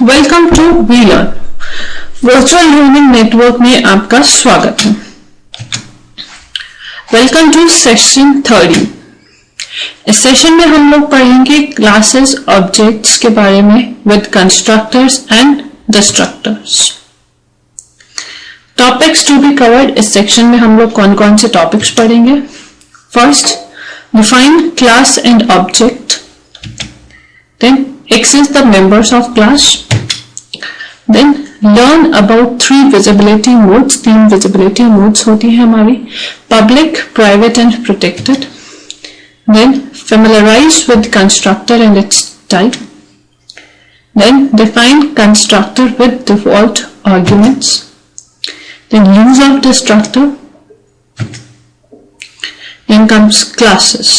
Welcome to we learn virtual learning network में आपका स्वागत है। Welcome to session 30। इस सेशन में हम लोग पढ़ेंगे क्लासेस ऑब्जेक्ट्स के बारे में with constructors and destructors. Topics to be covered. इस सेक्शन में हम लोग कौन कौन से टॉपिक्स पढ़ेंगे। First, define class and object, then access the members of class, then learn about 3 visibility modes। 3 visibility modes होती है हमारी, public, private and protected। then familiarize with constructor and its type, then define constructor with default arguments, then use of destructor, then comes classes।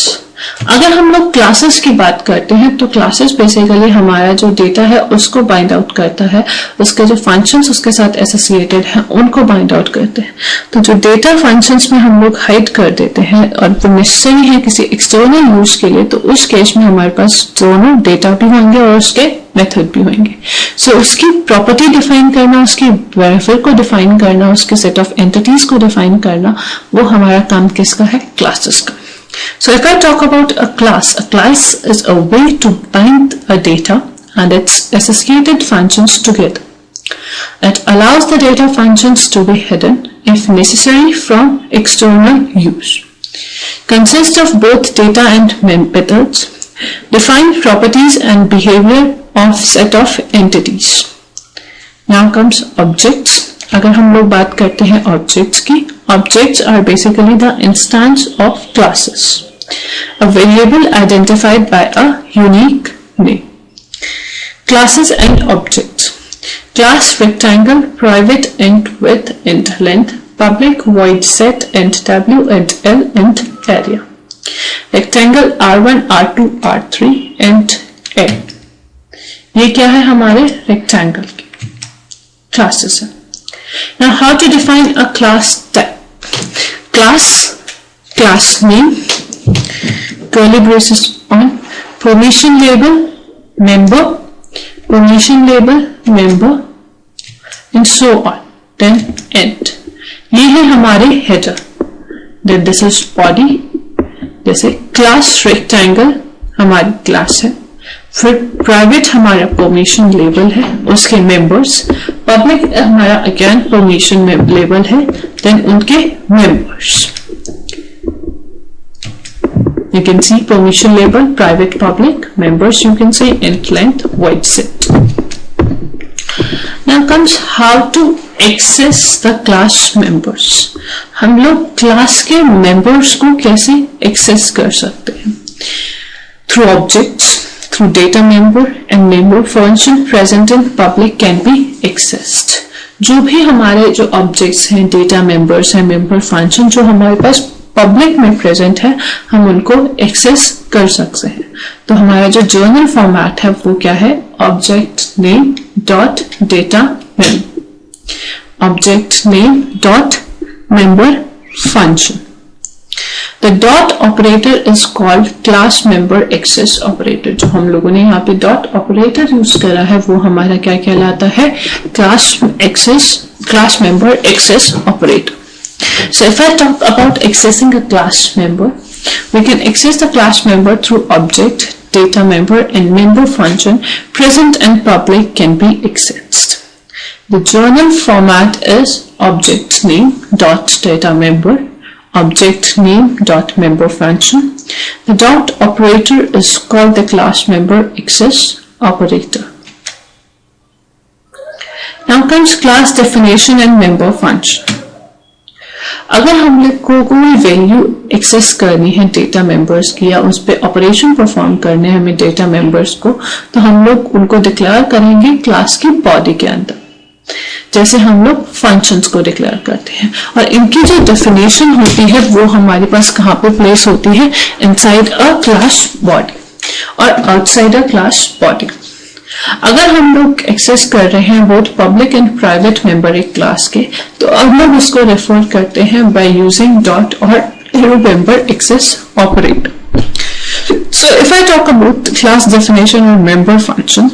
अगर हम लोग classes की बात करते हैं तो क्लासेस बेसिकली हमारा जो डेटा है उसको बाइंड आउट करता है, उसके जो फंक्शंस उसके साथ एसोसिएटेड हैं उनको बाइंड आउट करते हैं। तो जो डेटा फंक्शंस में हम लोग हाइड कर देते हैं और वो नेसेसरी है किसी एक्सटर्नल यूज के लिए, तो उस केस में हमारे पास दोनों डेटा भी होंगे और उसके मेथड भी होंगे। सो उसकी प्रॉपर्टी डिफाइन करना, उसकी वेरिफायर को डिफाइन करना, उसके सेट ऑफ एंटिटीज को डिफाइन करना, वो हमारा काम किसका है? क्लासेस का। So if I talk about a class is a way to bind a data and its associated functions together. It allows the data functions to be hidden if necessary from external use. Consists of both data and methods. Define properties and behavior of set of entities. Now comes objects. अगर हम लोग बात करते हैं objects की, objects are basically the instance of classes, a variable identified by a unique name. Classes and objects. Class rectangle, private int width int length, public void set int w int l int area. Rectangle r1 r2 r3 int a। ये क्या है? हमारे rectangle की classes है। Now how to define a class type? Class name, curly braces on, permission label, member, permission label, member, and so on. Then end। ये है हमारे header। Then this is body। जैसे class rectangle हमारी class है, फिर private हमारा permission label है, उसके मेंबर्स, पब्लिक हमारा अगेन परमिशन लेबल है, देन उनके members. You can see permission label, private, public, members you can say, int length, void set। Now comes how to access the class members। हम लोग class के members को कैसे access कर सकते हैं? Through objects, through data member and member function present in public can be accessed। जो भी हमारे जो ऑब्जेक्ट्स हैं, डेटा मेंबर्स हैं, मेंबर फंक्शन जो हमारे पास पब्लिक में प्रेजेंट है, हम उनको एक्सेस कर सकते हैं। तो हमारा जो जर्नल फॉर्मेट है वो क्या है? Object name dot data member, object name dot member function. The dot operator is called class member access operator। जो हम लोगों ने यहाँ पे dot operator यूज करा है वो हमारा क्या कहलाता है? class member access operator। So if I talk about accessing a class member, we can access the class member through object, data member and member function present and public can be accessed। The journal format is object name dot data member, object name dot member function। The dot operator is called the class member access operator। Now comes class definition and member function। अगर हम लोग को कोई value access करनी है data members की या उस पर ऑपरेशन परफॉर्म करने हैं हमें डेटा मेंबर्स को, तो हम लोग उनको डिक्लेयर करेंगे क्लास की बॉडी के अंदर, जैसे हम लोग फंक्शंस को डिक्लेयर करते हैं। और इनकी जो डेफिनेशन होती है वो हमारे पास कहाँ पे प्लेस होती है? इनसाइड अ क्लास बॉडी और आउटसाइड अ क्लास बॉडी। अगर हम लोग एक्सेस कर रहे हैं both public and private member एक क्लास के, तो हम लोग उसको रेफर करते हैं बाय यूजिंग डॉट और arrow member access operator. So if I talk about class definition और member function,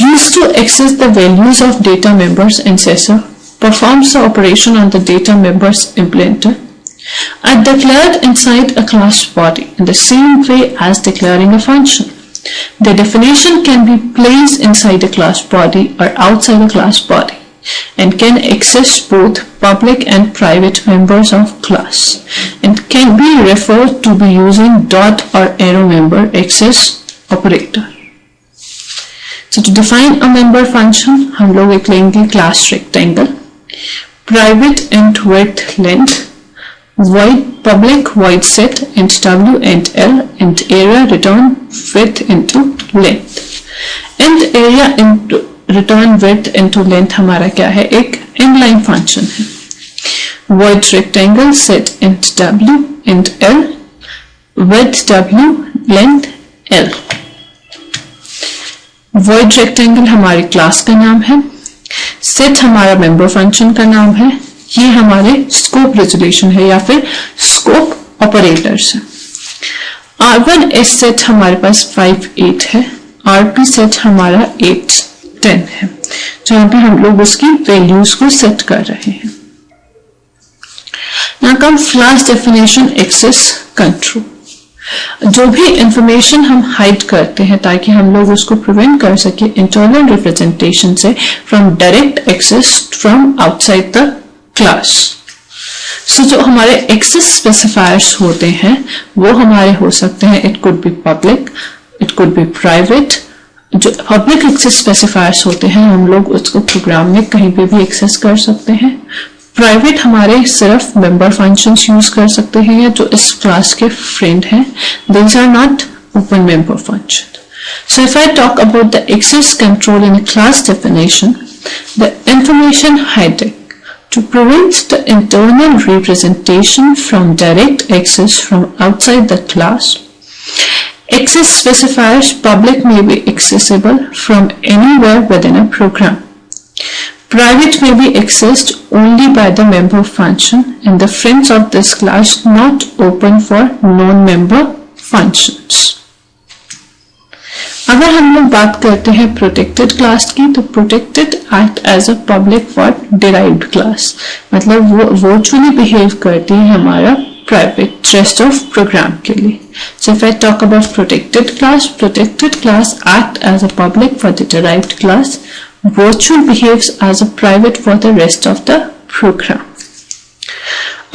used to access the values of data members in accessor, performs the operation on the data members implementer, are declared inside a class body in the same way as declaring a function. The definition can be placed inside a class body or outside a class body and can access both public and private members of class and can be referred to be using dot or arrow member access operator. So to define a member function, हम लोग एक लेंगे class rectangle, private int width length, void public void set int w int l int area return width into length. int area into return width into length हमारा क्या है, एक inline function है. void rectangle set int w int l width w length l. void rectangle हमारी class का नाम है, set हमारा मेंबर फंक्शन का नाम है, ये हमारे स्कोप रेजोल्यूशन है या फिर स्कोप ऑपरेटर्स है. R1 S सेट हमारे पास 5 8 है, RP सेट हमारा 8 10 है, जहां पे हम लोग उसकी वैल्यूज को सेट कर रहे हैं. Now come class definition access control. जो भी इंफॉर्मेशन हम हाइड करते हैं ताकि हम लोग उसको प्रिवेंट कर सके इंटरनल रिप्रेजेंटेशन से from direct access from outside the class. So जो हमारे एक्सेस स्पेसिफायर्स होते हैं वो हमारे हो सकते हैं, it could be public, it could be private. जो पब्लिक एक्सेस स्पेसिफायर्स होते हैं हम लोग उसको प्रोग्राम में कहीं पे भी एक्सेस कर सकते हैं. प्राइवेट हमारे सिर्फ मेंबर फंक्शंस यूज कर सकते हैं या जो इस क्लास के फ्रेंड हैं, these are not open member function. So if I talk about the access control in a class definition, the information hiding to prevent the internal representation from direct access from outside the class. Access specifiers public may be accessible from anywhere within a program. Private may be accessed only by the member function and the friends of this class not open for non-member functions. अगर हम लोग बात करते हैं protected class की, तो protected act as a public for derived class, मतलब वो वर्चुअली बिहेव करती है हमारा प्राइवेट रेस्ट ऑफ प्रोग्राम के लिए. So if I talk about protected class act as a public for the derived class, virtual behaves as a private for the rest of the program.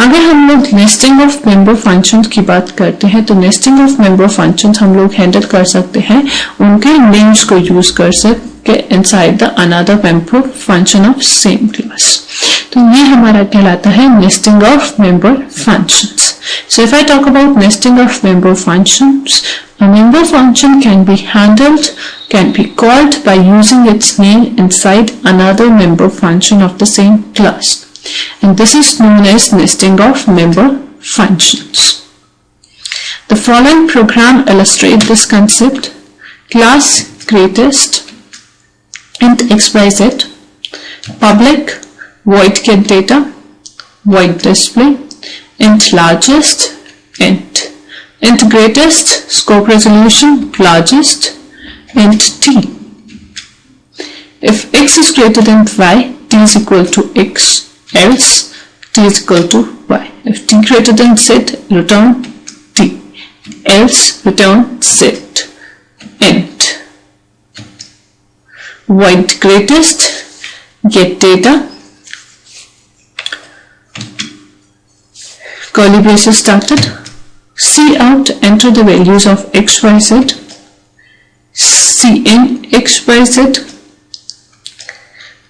अगर हम लोग nesting of member functions की बात करते हैं तो नेस्टिंग ऑफ मेंबर फंक्शंस हम लोग हैंडल कर सकते हैं उनके नेम्स को यूज कर सके inside the another member function of same class. तो ये हमारा कहलाता है nesting of member functions. So if I talk about nesting of member functions, a member function can be handled, can be called by using its name inside another member function of the same class. And this is known as nesting of member functions. The following program illustrate this concept. Class greatest int xyz, public void get data, void display, int largest, int greatest, scope resolution largest, int t. If x is greater than y, t is equal to x, else t is equal to y. If t greater than z, return t, else return z. Int void greatest get data, curly braces started, C out, enter the values of x, y, z, C in x, y, z,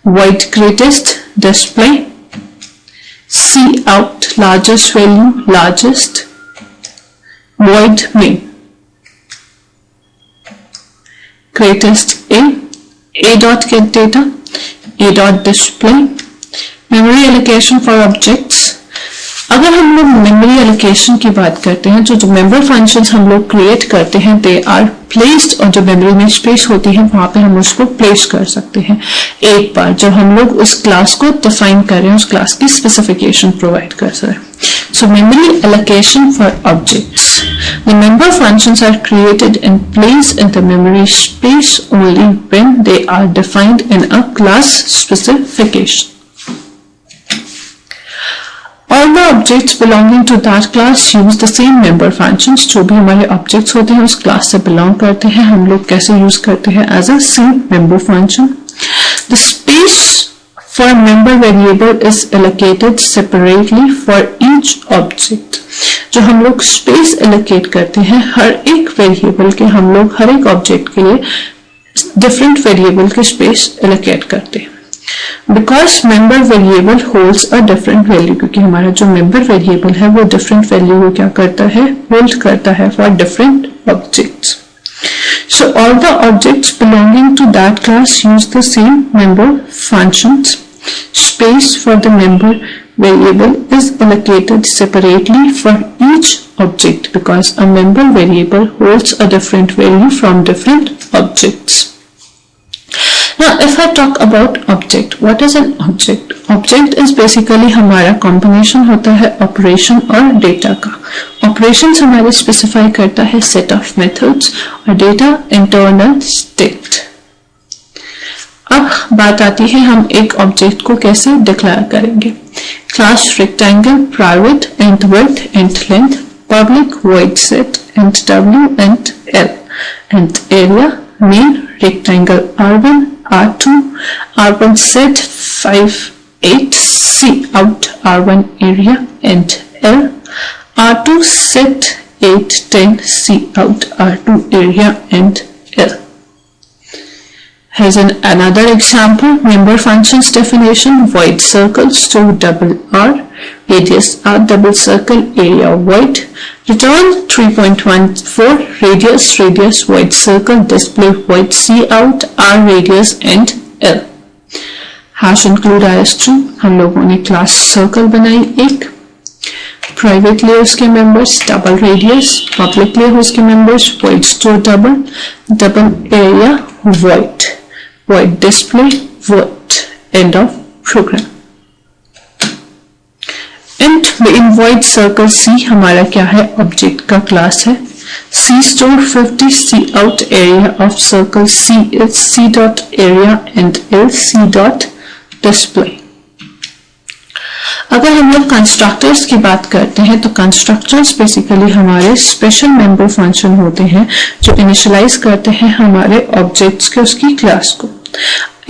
void greatest display, C out largest value, largest, void main, greatest A dot get data, A dot display, memory allocation for objects. अगर हम लोग memory allocation की बात करते हैं, जो member functions हम लोग क्रिएट करते हैं दे आर प्लेस्ड, और जो मेमोरी में स्पेस होती है वहां पे हम उसको प्लेस कर सकते हैं एक बार जब हम लोग उस क्लास को डिफाइन कर रहे हैं, उस क्लास की स्पेसिफिकेशन प्रोवाइड कर रहे हैं. So memory allocation for objects. The member functions are created and placed in the memory space only when they are defined in a class specification. All the objects belonging to that class use the same member functions. जो भी हमारे objects होते हैं उस class से belong करते हैं, हम लोग कैसे use करते हैं as a same member function. The space for member variable is allocated separately for each object. जो हम लोग space allocate करते हैं हर एक variable के, हम लोग हर एक object के लिए different variable के space allocate करते हैं. Because member variable holds a different value, क्योंकि हमारा जो member variable है वो different value को क्या करता है, hold करता है for different objects. So all the objects belonging to that class use the same member functions. Space for the member variable is allocated separately for each object because a member variable holds a different value from different objects. Now if I talk about object, what is an object? Object is basically हमारा combination होता है operation और data का. Operations हमारे specify करता है set of methods और data internal state. अब बात आती है हम एक ऑब्जेक्ट को कैसे डिक्लेयर करेंगे. Class rectangle, private, int width, int length, public, void set, int w, int l, int area, main, rectangle r1, r2, r1 set 5, 8, c out, r1 area, int l, r2 set 8, 10, c out, r2 area, int l. Here's another example. Member functions definition: void circle, store double r, radius r, double circle, area void, return 3.14, radius void circle, display void c out, r radius and l. Hash include is2. हम लोगों ने class circle बनाई एक, private लिए उसके members double radius, public लिए उसके members void store double, double area void, void display void, end of program. int in void circle c हमारा क्या है, ऑब्जेक्ट का क्लास है. c store 50, c out area of circle c is c dot area and l c dot display. अगर हम लोग constructors की बात करते हैं तो कंस्ट्रक्टर्स बेसिकली हमारे स्पेशल मेंबर फंक्शन होते हैं जो इनिशियलाइज करते हैं हमारे ऑब्जेक्ट्स के उसकी क्लास को.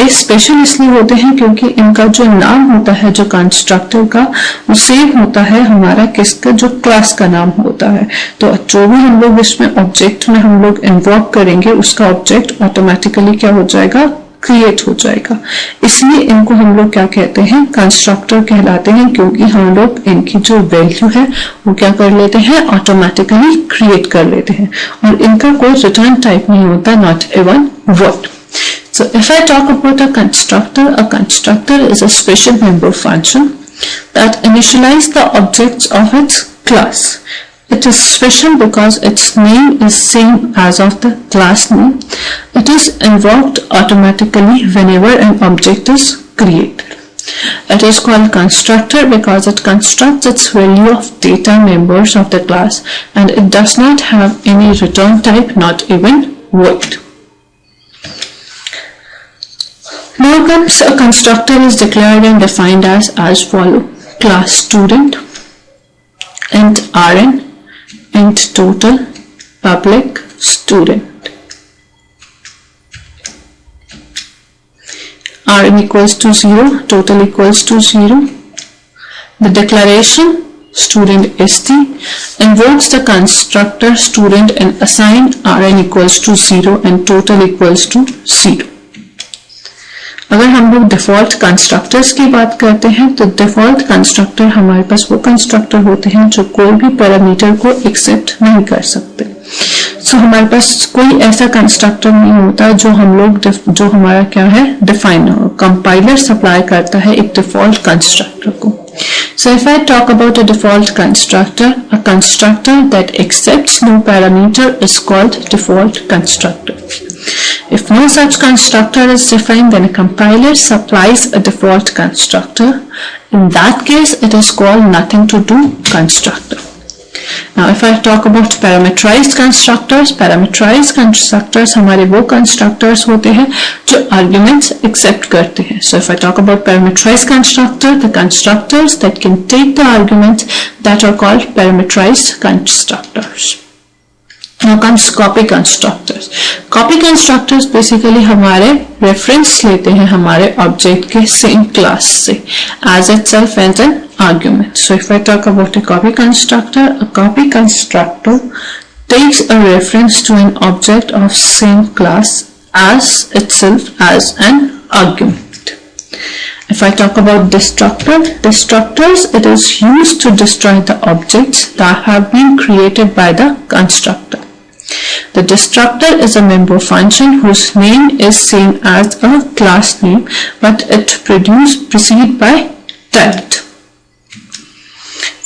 ये स्पेशल इसलिए होते हैं क्योंकि इनका जो नाम होता है जो कंस्ट्रक्टर का वो सेम होता है हमारा किसका, जो क्लास का नाम होता है. तो जो भी हम लोग इसमें ऑब्जेक्ट में हम लोग इन्वॉल्व करेंगे उसका ऑब्जेक्ट ऑटोमेटिकली क्या हो जाएगा, क्रिएट हो जाएगा. इसलिए इनको हम लोग क्या कहते हैं, कंस्ट्रक्टर कहलाते हैं, क्योंकि हम लोग इनकी जो वैल्यू है वो क्या कर लेते हैं, ऑटोमेटिकली क्रिएट कर लेते हैं और इनका कोई रिटर्न टाइप नहीं होता, not even void. So if I talk about a constructor is a special member function that initializes the objects of its class. It is special because its name is same as of the class name. It is invoked automatically whenever an object is created. It is called constructor because it constructs its value of data members of the class and it does not have any return type, not even void. Now comes a constructor is declared and defined as follow: class student, int rn, int total, public, student. Rn equals to 0, total equals to 0. The declaration student st invokes the constructor student and assign rn equals to 0 and total equals to 0. अगर हम लोग default constructors की बात करते हैं तो default constructor हमारे पास वो कंस्ट्रक्टर होते हैं जो कोई भी पैरामीटर को एक्सेप्ट नहीं कर सकते. सो हमारे पास कोई ऐसा कंस्ट्रक्टर नहीं होता जो हम लोग जो हमारा क्या है, डिफाइन हो. कंपाइलर सप्लाई करता है एक डिफॉल्ट कंस्ट्रक्टर को. So if I talk about a default constructor, a constructor that accepts no parameter is called default constructor. If no such constructor is defined, then a compiler supplies a default constructor. In that case, it is called nothing to do constructor. Now if I talk about parameterized constructors हमारे वो constructors होते हैं जो arguments accept करते हैं. So if I talk about parameterized constructor, the constructors that can take the arguments that are called parameterized constructors. Now comes copy constructors. Copy constructors basically हमारे reference लेते हैं हमारे object के same class से as itself as an argument. So if I talk about a copy constructor takes a reference to an object of same class as itself as an argument. If I talk about destructors, it is used to destroy the objects that have been created by the constructor. The destructor is a member function whose name is same as a class name, but it preceded by tilde.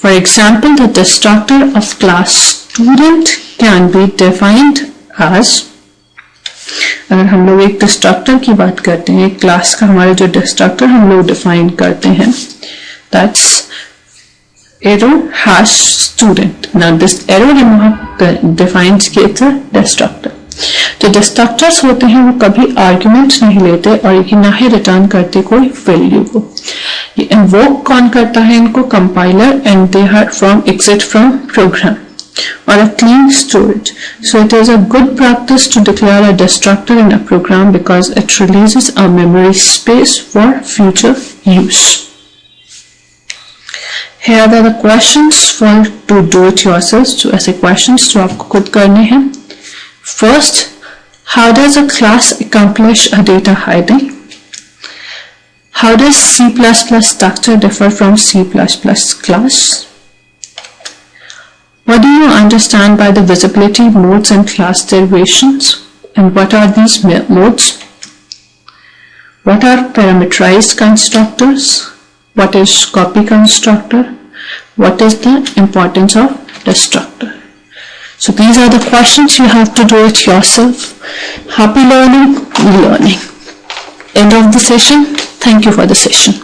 For example, the destructor of class student can be defined as, अगर हम लोग एक destructor की बात करते हैं, एक class का हमारे जो डिस्ट्रक्टर हम लोग डिफाइन करते हैं, that's arrow hash student. Now this arrow defines कि it's a destructor. जो डिस्ट्रक्टर्स होते हैं वो कभी आर्ग्यूमेंट नहीं लेते और ये ना ही रिटर्न करते कोई वैल्यू को. ये इन्वोक कौन करता है इनको? Compiler, and they are from exit from program or a clean storage. So it is a good practice to declare a destructor in a program because it releases a memory space for future use. Here are the questions for to do it yourselves. तो ऐसे questions जो आपको खुद करने हैं. First, how does a class accomplish a data hiding? How does C++ structure differ from C++ class? What do you understand by the visibility modes and class derivations? And what are these modes? What are parameterized constructors? What is copy constructor? What is the importance of destructor? So these are the questions you have to do it yourself. Happy learning, End of the session. Thank you for the session.